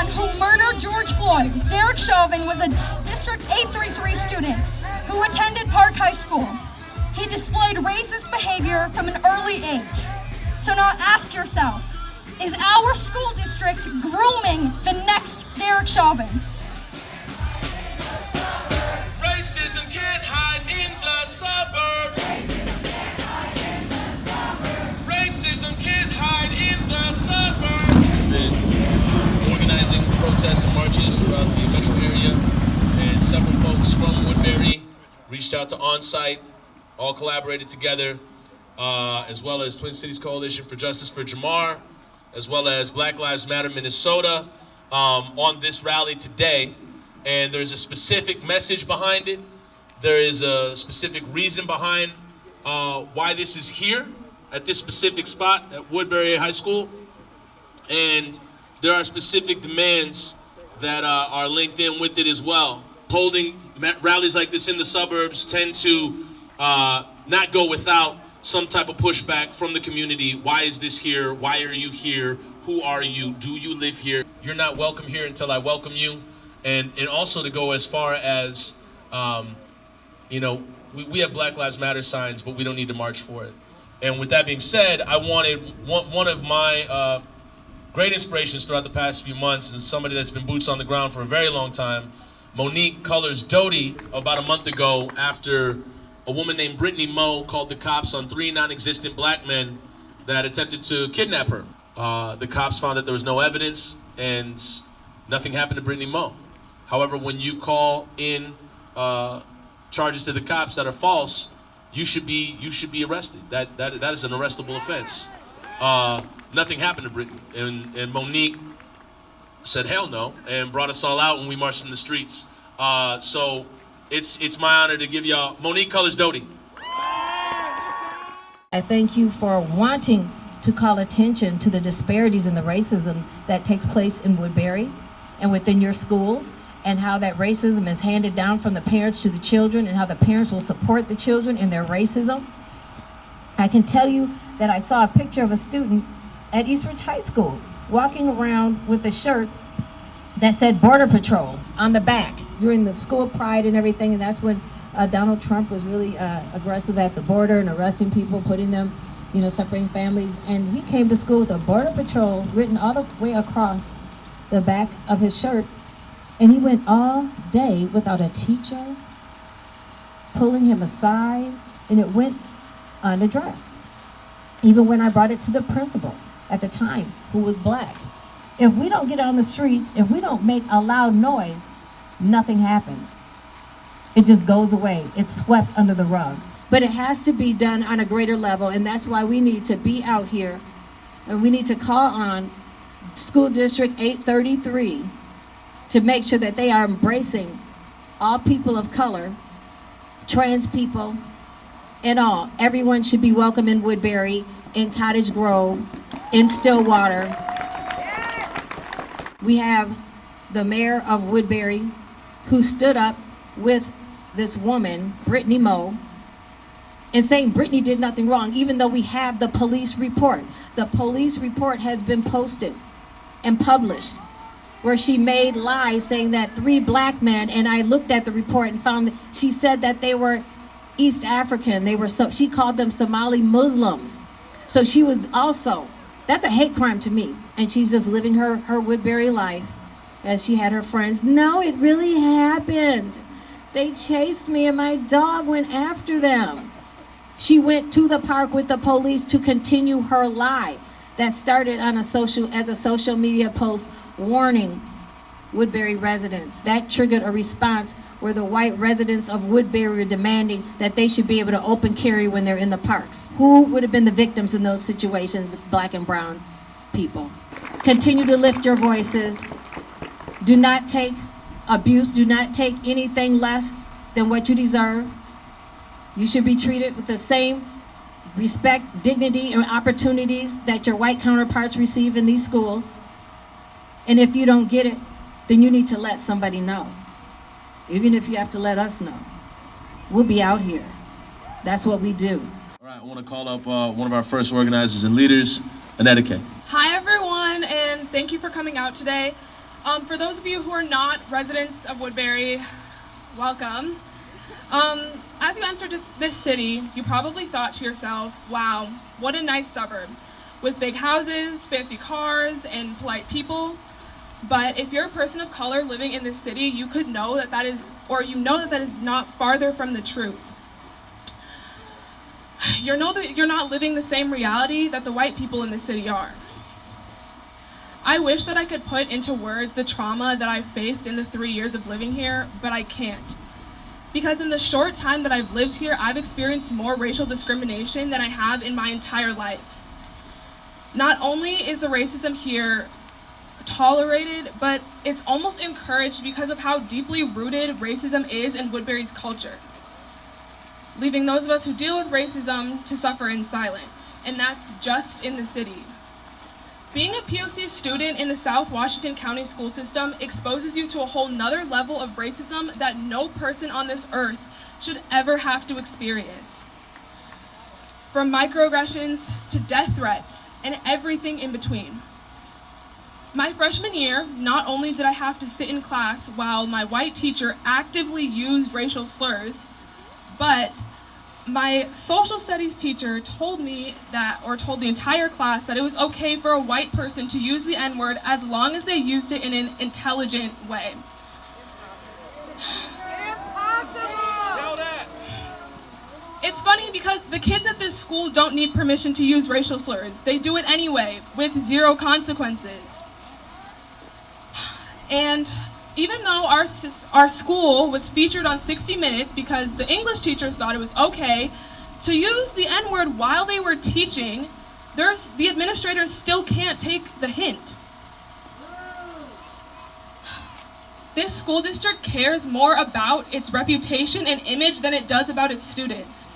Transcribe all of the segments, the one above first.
man who murdered George Floyd, Derek Chauvin, was a District 833 student who attended Park High School. He displayed racist behavior from an early age. So now ask yourself, is our school district grooming the next Derek Chauvin? Racism can't hide in the suburbs. Racism can't hide in the suburbs. Been organizing protests and marches throughout the metro area, and several folks from Woodbury reached out to On-Site, all collaborated together, as well as Twin Cities Coalition for Justice for Jamar, as well as Black Lives Matter Minnesota, on this rally today. And there's a specific message behind it. There is a specific reason behind why this is here at this specific spot at Woodbury High School. And there are specific demands that are linked in with it as well. Holding rallies like this in the suburbs tend to not go without some type of pushback from the community. Why is this here? Why are you here? Who are you? Do you live here? You're not welcome here until I welcome you. And also to go as far as, we have Black Lives Matter signs, but we don't need to march for it. And with that being said, I wanted one of my great inspirations throughout the past few months, and somebody that's been boots on the ground for a very long time, Monique Colors Doty, about a month ago, after a woman named Brittany Moe called the cops on 3 non-existent black men that attempted to kidnap her. The cops found that there was no evidence and nothing happened to Brittany Moe. However, when you call in charges to the cops that are false, you should be arrested. That is an arrestable offense. Nothing happened to Brittany, and Monique said hell no and brought us all out when we marched in the streets. So it's my honor to give y'all Monique Colors Doty. I thank you for wanting to call attention to the disparities and the racism that takes place in Woodbury and within your schools, and how that racism is handed down from the parents to the children, and how the parents will support the children in their racism. I can tell you that I saw a picture of a student at Eastridge High School walking around with a shirt that said Border Patrol on the back during the school pride and everything, and that's when Donald Trump was really aggressive at the border and arresting people, putting them, separating families. And he came to school with a Border Patrol written all the way across the back of his shirt, and he went all day without a teacher pulling him aside, and it went unaddressed. Even when I brought it to the principal at the time, who was black. If we don't get on the streets, if we don't make a loud noise, nothing happens. It just goes away. It's swept under the rug. But it has to be done on a greater level, and that's why we need to be out here, and we need to call on School District 833 to make sure that they are embracing all people of color, trans people, and all. Everyone should be welcome in Woodbury, in Cottage Grove, in Stillwater. We have the mayor of Woodbury who stood up with this woman, Brittany Moe, and saying Brittany did nothing wrong, even though we have the police report. The police report has been posted and published, where she made lies saying that 3 black men, and I looked at the report and found that she said that they were East African. She called them Somali Muslims. So she was also, that's a hate crime to me. And she's just living her Woodbury life as she had her friends. No, it really happened. They chased me and my dog went after them. She went to the park with the police to continue her lie that started on as a social media post warning Woodbury residents. That triggered a response where the white residents of Woodbury were demanding that they should be able to open carry when they're in the parks. Who would have been the victims in those situations? Black and brown people. Continue to lift your voices. Do not take abuse. Do not take anything less than what you deserve. You should be treated with the same respect, dignity, and opportunities that your white counterparts receive in these schools. And if you don't get it, then you need to let somebody know. Even if you have to let us know. We'll be out here. That's what we do. All right, I want to call up one of our first organizers and leaders, Annette K. Hi everyone, and thank you for coming out today. For those of you who are not residents of Woodbury, welcome. As you entered this city, you probably thought to yourself, wow, what a nice suburb, with big houses, fancy cars, and polite people. But if you're a person of color living in this city, you could know that that is, or you know that that is not farther from the truth. You know that you're not living the same reality that the white people in the city are. I wish that I could put into words the trauma that I've faced in the 3 years of living here, but I can't. Because in the short time that I've lived here, I've experienced more racial discrimination than I have in my entire life. Not only is the racism here tolerated, but it's almost encouraged because of how deeply rooted racism is in Woodbury's culture, leaving those of us who deal with racism to suffer in silence, and that's just in the city. Being a POC student in the South Washington County school system exposes you to a whole nother level of racism that no person on this earth should ever have to experience. From microaggressions to death threats and everything in between. My freshman year, not only did I have to sit in class while my white teacher actively used racial slurs, but my social studies teacher told me that, or told the entire class, that it was okay for a white person to use the N-word as long as they used it in an intelligent way. It's funny because the kids at this school don't need permission to use racial slurs. They do it anyway, with zero consequences. And even though our school was featured on 60 Minutes because the English teachers thought it was okay to use the N-word while they were teaching, the administrators still can't take the hint. This school district cares more about its reputation and image than it does about its students.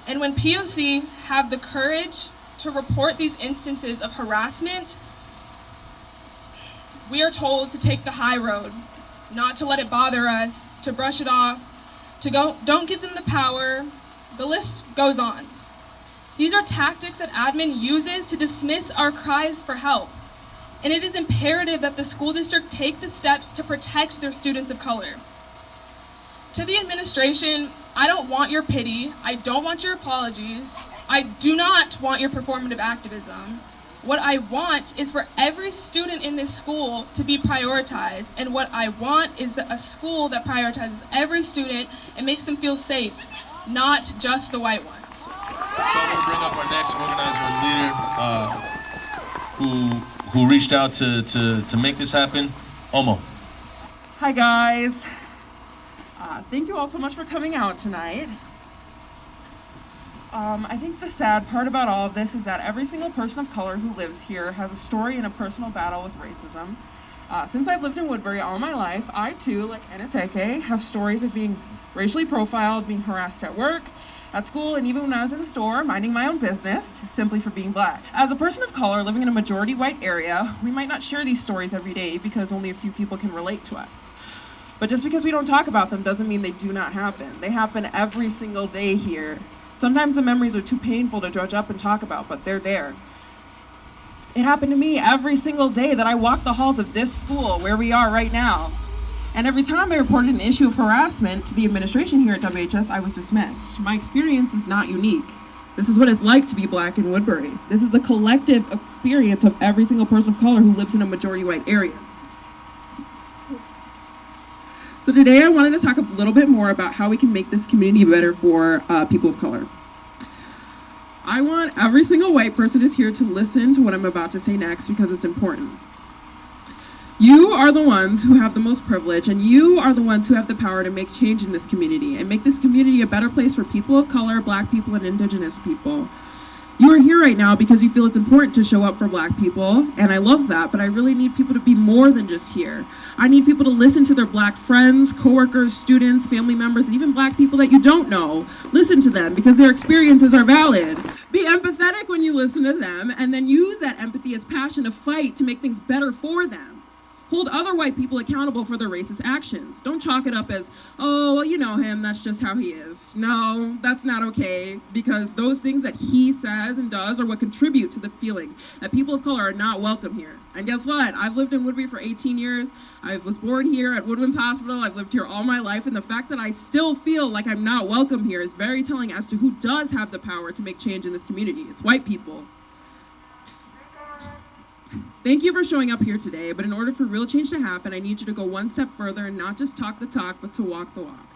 And when POC have the courage to report these instances of harassment, we are told to take the high road, not to let it bother us, to brush it off, don't give them the power. The list goes on. These are tactics that admin uses to dismiss our cries for help. And it is imperative that the school district take the steps to protect their students of color. To the administration, I don't want your pity. I don't want your apologies. I do not want your performative activism. What I want is for every student in this school to be prioritized, and what I want is a school that prioritizes every student and makes them feel safe, not just the white ones. So I'm going to bring up our next organizer and leader who reached out to make this happen, Omo. Hi guys. Thank you all so much for coming out tonight. I think the sad part about all of this is that every single person of color who lives here has a story and a personal battle with racism. Since I've lived in Woodbury all my life, I too, like Anateke, have stories of being racially profiled, being harassed at work, at school, and even when I was in the store, minding my own business, simply for being black. As a person of color living in a majority white area, we might not share these stories every day because only a few people can relate to us. But just because we don't talk about them doesn't mean they do not happen. They happen every single day here. Sometimes the memories are too painful to dredge up and talk about, but they're there. It happened to me every single day that I walked the halls of this school, where we are right now. And every time I reported an issue of harassment to the administration here at WHS, I was dismissed. My experience is not unique. This is what it's like to be black in Woodbury. This is the collective experience of every single person of color who lives in a majority white area. So today I wanted to talk a little bit more about how we can make this community better for people of color. I want every single white person who's here to listen to what I'm about to say next because it's important. You are the ones who have the most privilege, and you are the ones who have the power to make change in this community and make this community a better place for people of color, black people, and indigenous people. You are here right now because you feel it's important to show up for black people, and I love that, but I really need people to be more than just here. I need people to listen to their black friends, coworkers, students, family members, and even black people that you don't know. Listen to them because their experiences are valid. Be empathetic when you listen to them, and then use that empathy as passion to fight to make things better for them. Hold other white people accountable for their racist actions. Don't chalk it up as, oh, well, you know him, that's just how he is. No, that's not okay, because those things that he says and does are what contribute to the feeling that people of color are not welcome here. And guess what? I've lived in Woodbury for 18 years. I was born here at Woodwinds Hospital. I've lived here all my life, and the fact that I still feel like I'm not welcome here is very telling as to who does have the power to make change in this community. It's white people. Thank you for showing up here today, but in order for real change to happen, I need you to go one step further and not just talk the talk, but to walk the walk.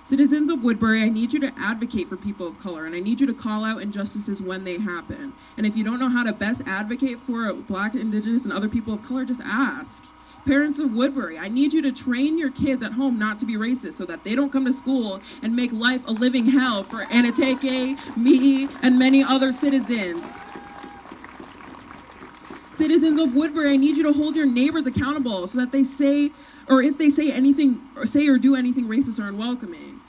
Citizens of Woodbury, I need you to advocate for people of color, and I need you to call out injustices when they happen. And if you don't know how to best advocate for Black, Indigenous, and other people of color, just ask. Parents of Woodbury, I need you to train your kids at home not to be racist so that they don't come to school and make life a living hell for Anateke, me, and many other citizens. Citizens of Woodbury, I need you to hold your neighbors accountable so that they say, or if they say anything, or say or do anything racist or unwelcoming.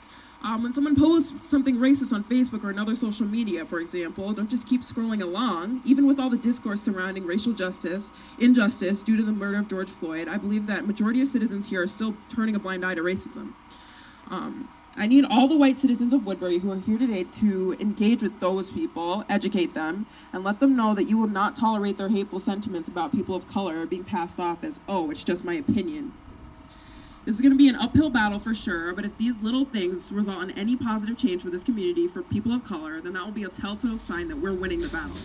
When someone posts something racist on Facebook or another social media, for example, don't just keep scrolling along. Even with all the discourse surrounding racial injustice due to the murder of George Floyd, I believe that majority of citizens here are still turning a blind eye to racism. I need all the white citizens of Woodbury who are here today to engage with those people, educate them, and let them know that you will not tolerate their hateful sentiments about people of color being passed off as, oh, it's just my opinion. This is going to be an uphill battle for sure, but if these little things result in any positive change for this community, for people of color, then that will be a telltale sign that we're winning the battle.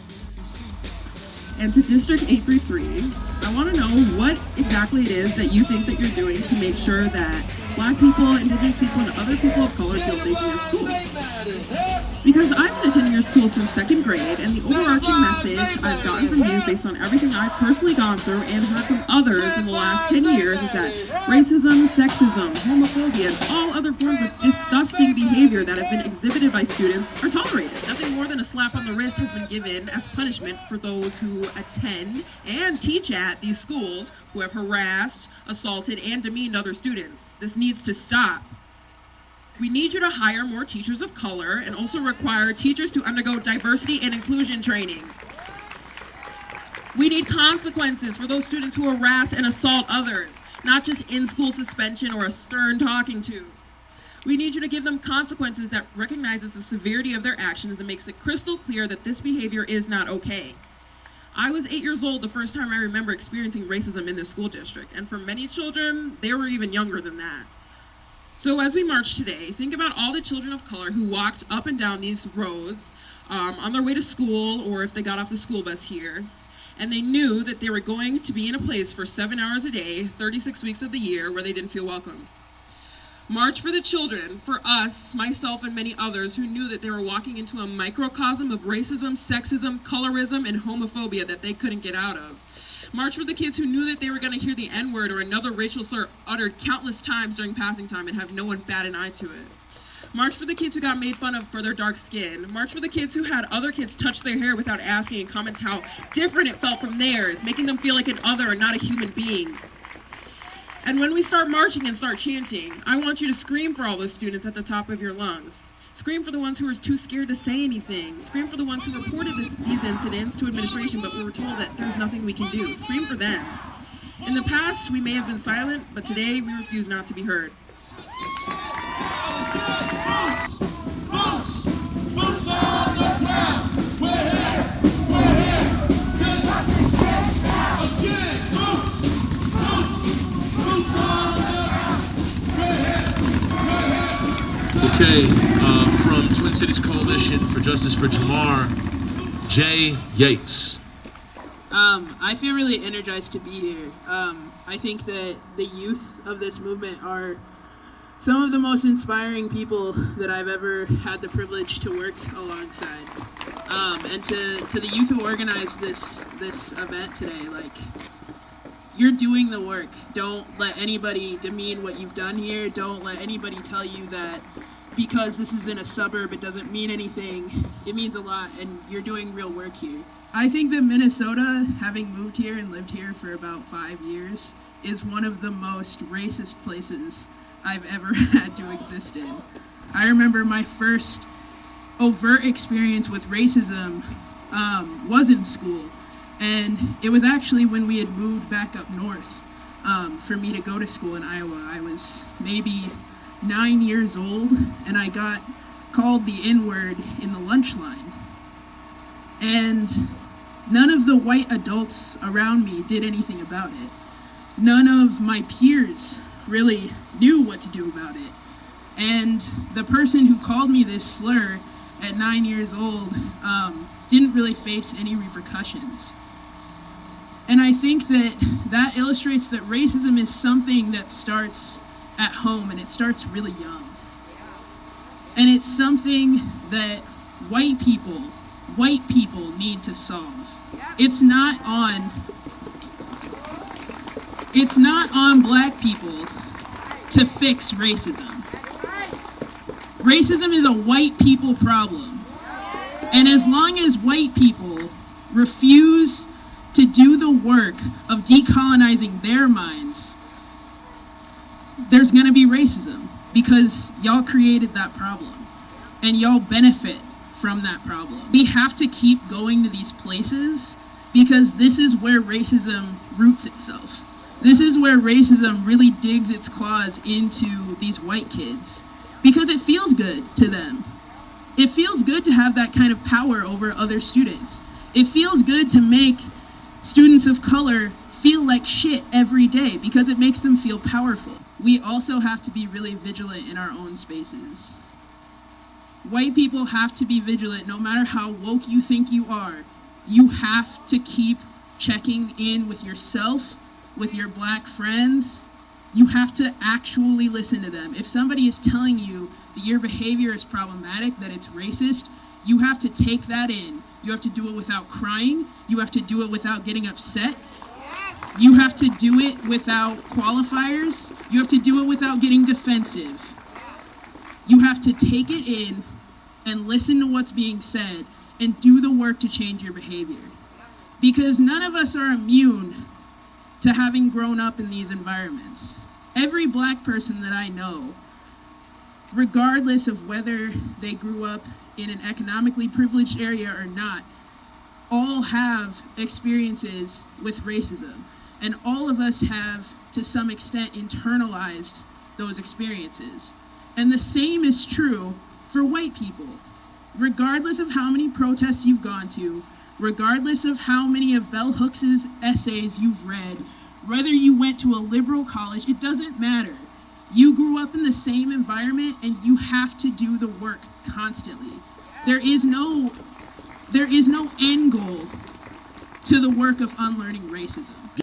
And to District 833, I want to know what exactly it is that you think that you're doing to make sure that Black people, Indigenous people, and other people of color feel safe in your schools. Because I've been attending your school since 2nd grade, and the overarching message I've gotten from you based on everything I've personally gone through and heard from others in the last 10 years is that racism, sexism, homophobia, and all other forms of disgusting behavior that have been exhibited by students are tolerated. Nothing more than a slap on the wrist has been given as punishment for those who attend and teach at these schools who have harassed, assaulted, and demeaned other students. This needs to stop. We need you to hire more teachers of color and also require teachers to undergo diversity and inclusion training. We need consequences for those students who harass and assault others, not just in-school suspension or a stern talking to. We need you to give them consequences that recognizes the severity of their actions and makes it crystal clear that this behavior is not okay. I was 8 years old the first time I remember experiencing racism in this school district, and for many children, they were even younger than that. So as we march today, think about all the children of color who walked up and down these roads on their way to school, or if they got off the school bus here, and they knew that they were going to be in a place for 7 hours a day, 36 weeks of the year, where they didn't feel welcome. March for the children, for us, myself, and many others who knew that they were walking into a microcosm of racism, sexism, colorism, and homophobia that they couldn't get out of. March for the kids who knew that they were going to hear the N-word or another racial slur uttered countless times during passing time and have no one bat an eye to it. March for the kids who got made fun of for their dark skin. March for the kids who had other kids touch their hair without asking and comment how different it felt from theirs, making them feel like an other and not a human being. And when we start marching and start chanting, I want you to scream for all those students at the top of your lungs. Scream for the ones who were too scared to say anything. Scream for the ones who reported these incidents to administration, but we were told that there's nothing we can do. Scream for them. In the past, we may have been silent, but today we refuse not to be heard. Boots on the ground. We're here. Again, boots on the ground. We're here. Okay, from Twin Cities Coalition for Justice for Jamar, Jay Yates. I feel really energized to be here. I think that the youth of this movement are some of the most inspiring people that I've ever had the privilege to work alongside. And to the youth who organized this event today, like, you're doing the work. Don't let anybody demean what you've done here. Don't let anybody tell you that because this is in a suburb, it doesn't mean anything. It means a lot, and you're doing real work here. I think that Minnesota, having moved here and lived here for about 5 years, is one of the most racist places I've ever had to exist in. I remember my first overt experience with racism was in school, and it was actually when we had moved back up north. for me to go to school in Iowa. I was maybe 9 years old, and I got called the N-word in the lunch line. And none of the white adults around me did anything about it. None of my peers really knew what to do about it. And the person who called me this slur at 9 years old didn't really face any repercussions. And I think that illustrates that racism is something that starts at home, and it starts really young. And it's something that white people need to solve. It's not on black people to fix racism. Racism is a white people problem. And as long as white people refuse to do the work of decolonizing their minds, there's gonna be racism, because y'all created that problem and y'all benefit from that problem. We have to keep going to these places because this is where racism roots itself. This is where racism really digs its claws into these white kids, because it feels good to them. It feels good to have that kind of power over other students. It feels good to make students of color feel like shit every day because it makes them feel powerful. We also have to be really vigilant in our own spaces. White people have to be vigilant no matter how woke you think you are. You have to keep checking in with yourself, with your black friends. You have to actually listen to them. If somebody is telling you that your behavior is problematic, that it's racist, you have to take that in. You have to do it without crying. You have to do it without getting upset. You have to do it without qualifiers. You have to do it without getting defensive. You have to take it in and listen to what's being said and do the work to change your behavior. Because none of us are immune to having grown up in these environments. Every black person that I know, regardless of whether they grew up in an economically privileged area or not, all have experiences with racism. And all of us have, to some extent, internalized those experiences. And the same is true for white people. Regardless of how many protests you've gone to, regardless of how many of Bell Hooks' essays you've read, whether you went to a liberal college, it doesn't matter. You grew up in the same environment and you have to do the work constantly. There is no end goal to the work of unlearning racism.